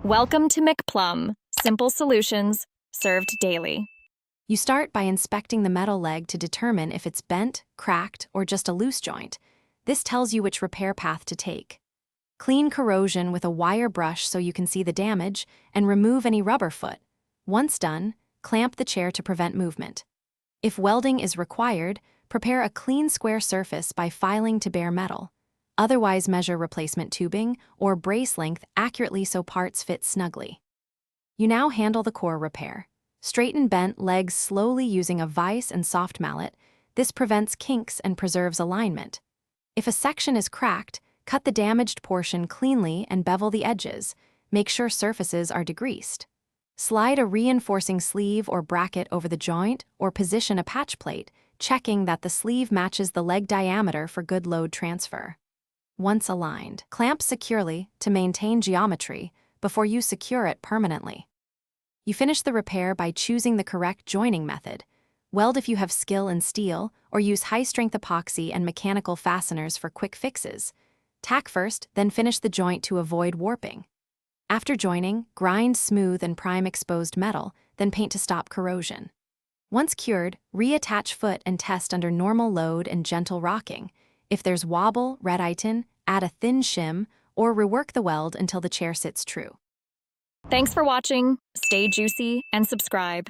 Welcome to McPlum, simple solutions served daily. You start by inspecting the metal leg to determine if it's bent, cracked, or just a loose joint. This tells you which repair path to take. Clean corrosion with a wire brush so you can see the damage, and remove any rubber foot. Once done, clamp the chair to prevent movement. If welding is required, prepare a clean square surface by filing to bare metal. Otherwise, measure replacement tubing or brace length accurately so parts fit snugly. You now handle the core repair. Straighten bent legs slowly using a vise and soft mallet. This prevents kinks and preserves alignment. If a section is cracked, cut the damaged portion cleanly and bevel the edges. Make sure surfaces are degreased. Slide a reinforcing sleeve or bracket over the joint or position a patch plate, checking that the sleeve matches the leg diameter for good load transfer. Once aligned, clamp securely to maintain geometry before you secure it permanently. You finish the repair by choosing the correct joining method. Weld if you have skill in steel, or use high-strength epoxy and mechanical fasteners for quick fixes. Tack first, then finish the joint to avoid warping. After joining, grind smooth and prime exposed metal, then paint to stop corrosion. Once cured, reattach foot and test under normal load and gentle rocking. If there's wobble, red-iton, add a thin shim, or rework the weld until the chair sits true. Thanks for watching. Stay juicy and subscribe.